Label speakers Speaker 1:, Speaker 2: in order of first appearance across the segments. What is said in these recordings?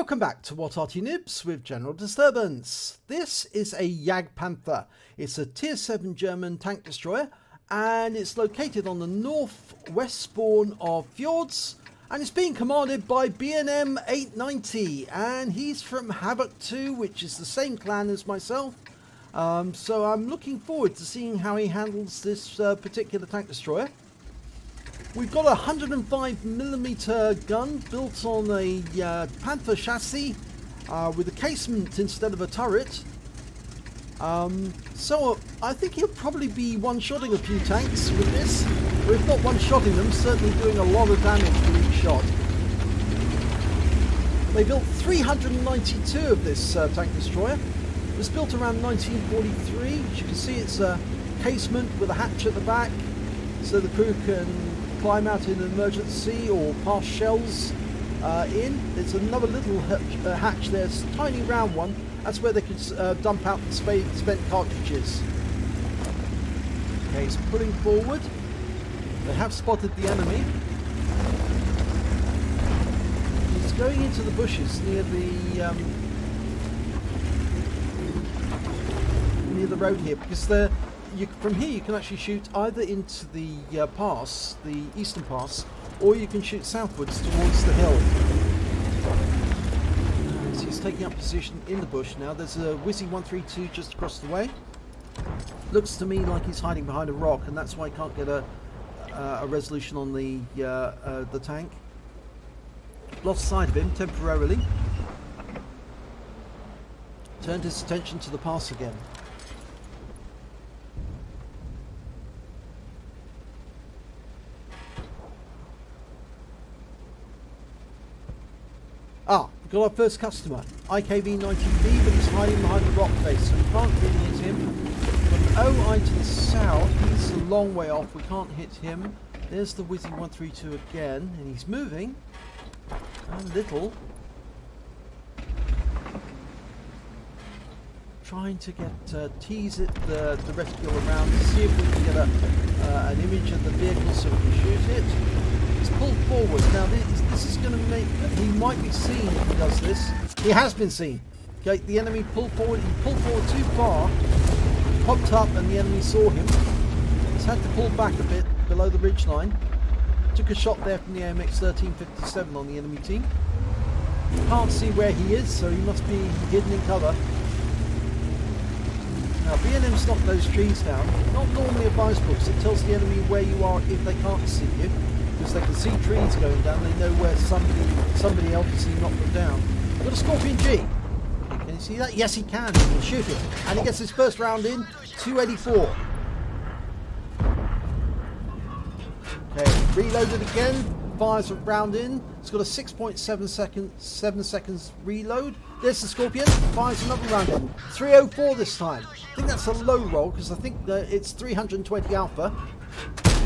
Speaker 1: Welcome back to What Arty Noobs with General Disturbance. This is a Jagdpanther. It's a tier 7 German tank destroyer and it's located on the northwest spawn of Fjords and it's being commanded by bnm890 and he's from Havoc 2, which is the same clan as myself. So I'm looking forward to seeing how he handles this particular tank destroyer. We've got a 105mm gun built on a Panther chassis with a casement instead of a turret. So I think he'll probably be one-shotting a few tanks with this. Or if not one-shotting them, certainly doing a lot of damage for each shot. They built 392 of this tank destroyer. It was built around 1943. As you can see, it's a casement with a hatch at the back so the crew can climb out in an emergency or pass shells in. There's another little hatch there, it's a tiny round one. That's where they could dump out the spent cartridges. Okay, he's pulling forward. They have spotted the enemy. He's going into the bushes near the road here because from here you can actually shoot either into the pass, the eastern pass, or you can shoot southwards towards the hill. So he's taking up position in the bush now. There's a Wizzy 132 just across the way. Looks to me like he's hiding behind a rock, and that's why I can't get a resolution on the tank. Lost sight of him temporarily. Turned his attention to the pass again. We've got our first customer, IKV90B, but he's hiding behind the rock face, so we can't really hit him. Got an OI to the south, he's a long way off, we can't hit him. There's the Wizzy 132 again, and he's moving a little. Trying to get tease it the reticule around to see if we can get an image of the vehicle so we can shoot it. He's pulled forward. Now this is going to make... He might be seen if he does this. He has been seen. Okay, the enemy pulled forward. He pulled forward too far. Popped up and the enemy saw him. He's had to pull back a bit below the ridge line. Took a shot there from the AMX1357 on the enemy team. Can't see where he is, so he must be hidden in cover. Now BNM's knocked those trees down. Not normally advisable because it tells the enemy where you are if they can't see you. Because they can see trees going down, they know where somebody else has knocked them down. I've got a Scorpion G. Okay, can you see that? Yes, he can. He can shoot it. And he gets his first round in, 284. Okay, reloaded again, fires a round in. It's got a 6.7 seconds reload. There's the Scorpion, fires another round in. 304 this time. I think that's a low roll because I think it's 320 alpha.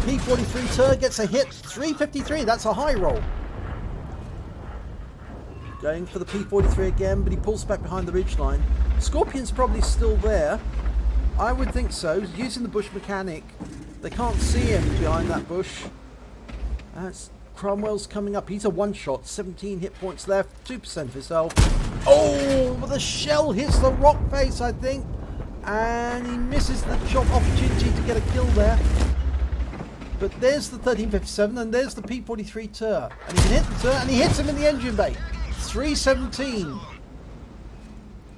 Speaker 1: P43 Tur gets a hit, 353, that's a high roll. Going for the P43 again, but he pulls back behind the ridgeline. Scorpion's probably still there. I would think so. Using the bush mechanic, they can't see him behind that bush. That's Cromwell's coming up. He's a one-shot, 17 hit points left, 2% of his health. Oh, the shell hits the rock face, I think. And he misses the shot opportunity to get a kill there. But there's the 1357 and there's the P43 Tur. And he can hit the Tur and he hits him in the engine bay. 317.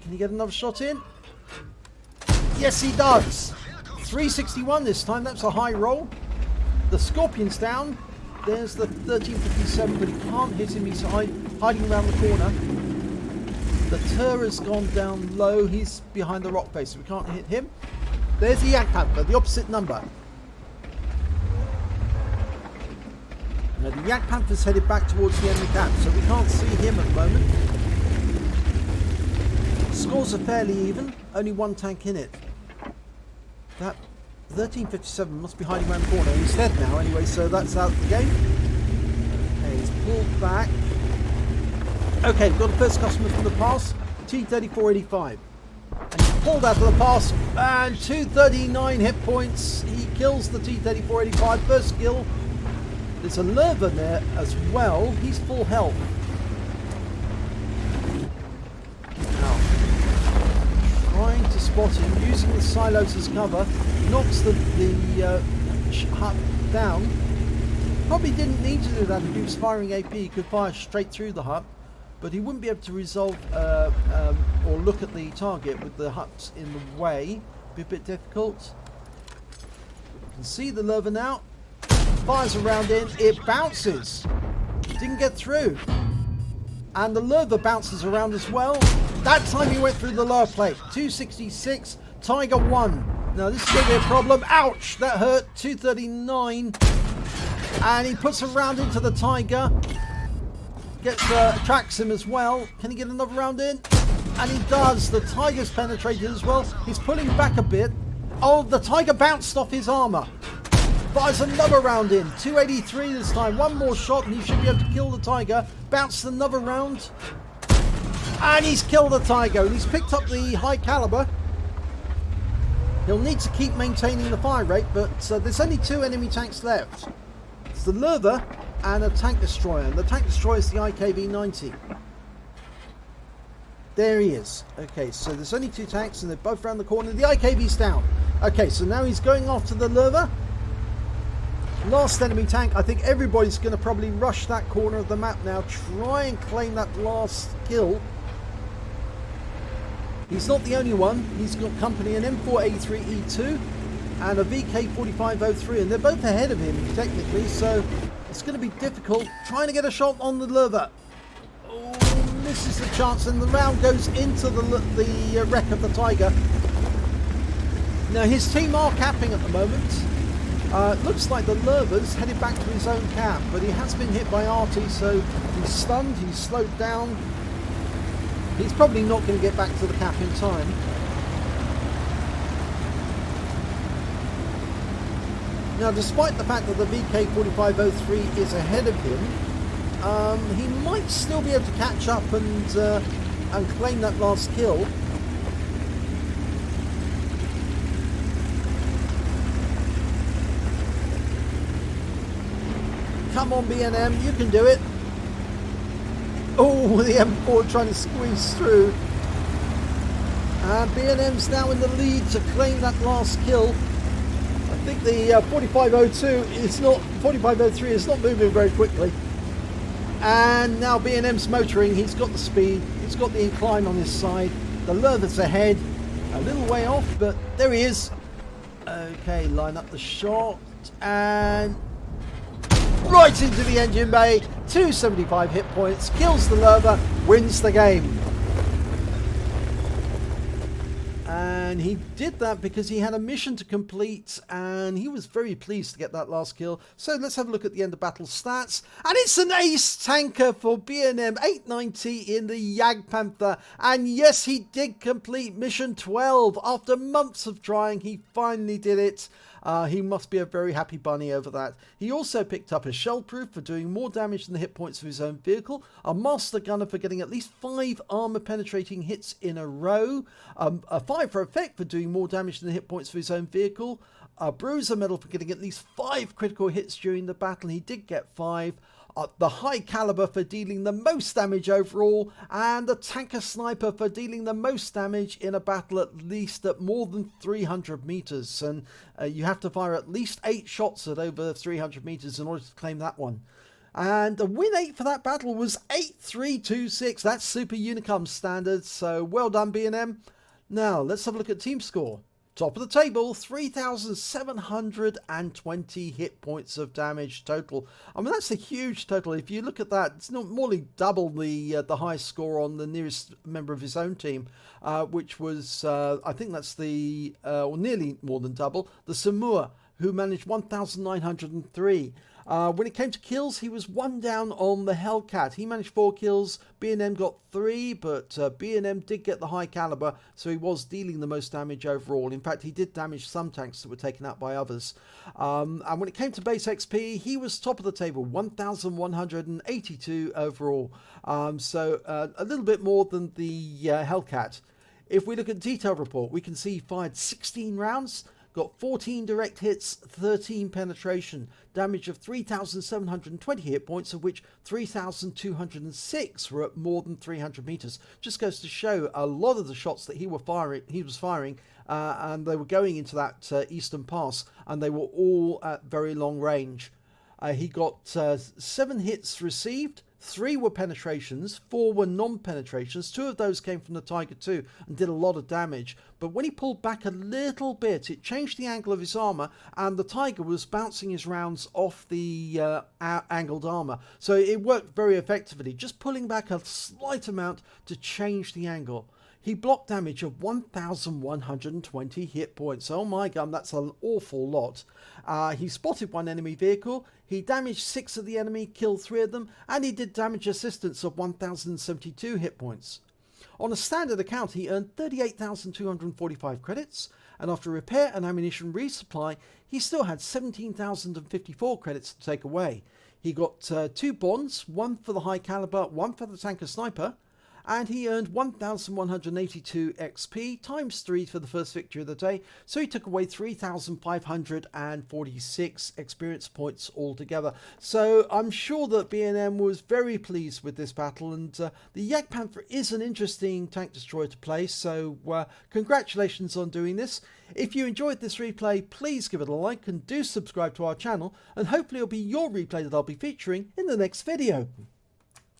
Speaker 1: Can he get another shot in? Yes, he does. 361 this time. That's a high roll. The Scorpion's down. There's the 1357, but he can't hit him. He's hiding around the corner. The Tur has gone down low. He's behind the rock face, so we can't hit him. There's the Jagdpanther, the opposite number. Now the Jagdpanther's headed back towards the enemy camp, so we can't see him at the moment. Scores are fairly even, only one tank in it. That 1357 must be hiding around the corner. He's dead now anyway, so that's out of the game. Okay, he's pulled back. Okay, we've got the first customer from the pass, T3485. And he's pulled out of the pass, and 239 hit points. He kills the T3485, first kill. There's a Lerva there as well. He's full health. spot him, using the silos as cover, knocks the hut down. Probably didn't need to do that. If he was firing AP, he could fire straight through the hut, but he wouldn't be able to resolve or look at the target with the huts in the way. Be a bit difficult. You can see the Lerva now. Fires a round in. It bounces. Didn't get through. And the Lerva bounces around as well. That time he went through the lower plate. 266. Tiger 1. Now this is going to be a problem. Ouch! That hurt. 239. And he puts a round into the Tiger. Tracks him as well. Can he get another round in? And he does. The Tiger's penetrated as well. He's pulling back a bit. Oh, the Tiger bounced off his armor. Fires another round in. 283 this time. One more shot and he should be able to kill the Tiger. Bounced another round. And he's killed the Tiger. And he's picked up the High Caliber. He'll need to keep maintaining the fire rate, but there's only 2 enemy tanks left. It's the Lerva and a tank destroyer. And the tank destroyer is the IKV-90. There he is. Okay, so there's only 2 tanks and they're both around the corner. The IKV's down. Okay, so now he's going after the Lerva. Last enemy tank. I think everybody's going to probably rush that corner of the map now. Try and claim that last kill. He's not the only one. He's got company an M4A3E2 and a VK4503, and they're both ahead of him technically, so it's going to be difficult. Trying to get a shot on the Lerva. Oh, misses the chance, and the round goes into the wreck of the Tiger. Now his team are capping at the moment. Looks like the Lerva's headed back to his own cap, but he has been hit by Arty, so he's stunned, he's slowed down. He's probably not going to get back to the cap in time. Now, despite the fact that the VK4503 is ahead of him, he might still be able to catch up and claim that last kill. Come on, BNM, you can do it. Oh, the M4 trying to squeeze through. And BNM's now in the lead to claim that last kill. I think the 4503 is not moving very quickly. And now BNM's motoring. He's got the speed. He's got the incline on his side. The Lerva's ahead. A little way off, but there he is. Okay, line up the shot. And right into the engine bay. 275 hit points. Kills the Lerva. Wins the game. And he did that because he had a mission to complete, and he was very pleased to get that last kill. So let's have a look at the end of battle stats. And it's an ace tanker for bnm890 in the Jagdpanther. And yes, he did complete mission 12. After months of trying, he finally did it. He must be a very happy bunny over that. He also picked up a shell proof for doing more damage than the hit points of his own vehicle, a master gunner for getting at least 5 armor penetrating hits in a row, a 5 for effect for doing more damage than the hit points of his own vehicle, a bruiser medal for getting at least 5 critical hits during the battle. He did get 5. The High Caliber for dealing the most damage overall, and the Tanker-Sniper for dealing the most damage in a battle at least at more than 300 meters. And you have to fire at least 8 shots at over 300 meters in order to claim that one. And the win 8 for that battle was 8326. That's Super Unicum standard, so well done BNM. Now let's have a look at team score. Top of the table, 3,720 hit points of damage total. I mean, that's a huge total. If you look at that, it's not more than double the highest score on the nearest member of his own team, which was, I think that's the, or nearly more than double, the Samua, who managed 1,903. When it came to kills, he was 1 down on the Hellcat. He managed 4 kills. BNM got 3, but BNM did get the High Caliber, so he was dealing the most damage overall. In fact, he did damage some tanks that were taken out by others. And when it came to base XP, he was top of the table, 1,182 overall. So a little bit more than the Hellcat. If we look at detailed report, we can see he fired 16 rounds, got 14 direct hits, 13 penetration, damage of 3,720 hit points, of which 3,206 were at more than 300 meters. Just goes to show a lot of the shots that he was firing, and they were going into that eastern pass, and they were all at very long range. He got 7 hits received, 3 were penetrations, 4 were non-penetrations. 2 of those came from the Tiger II and did a lot of damage. But when he pulled back a little bit, it changed the angle of his armor, and the Tiger was bouncing his rounds off the angled armor. So it worked very effectively, just pulling back a slight amount to change the angle. He blocked damage of 1,120 hit points. Oh my god, that's an awful lot. He spotted 1 enemy vehicle, he damaged 6 of the enemy, killed 3 of them, and he did damage assistance of 1,072 hit points. On a standard account, he earned 38,245 credits, and after repair and ammunition resupply, he still had 17,054 credits to take away. He got 2 bonds, 1 for the High Caliber, 1 for the Tanker-Sniper, and he earned 1,182 XP times 3 for the first victory of the day, so he took away 3,546 experience points altogether. So I'm sure that BNM was very pleased with this battle, and the Jagdpanther is an interesting tank destroyer to play, so congratulations on doing this. If you enjoyed this replay, please give it a like and do subscribe to our channel, and hopefully it'll be your replay that I'll be featuring in the next video.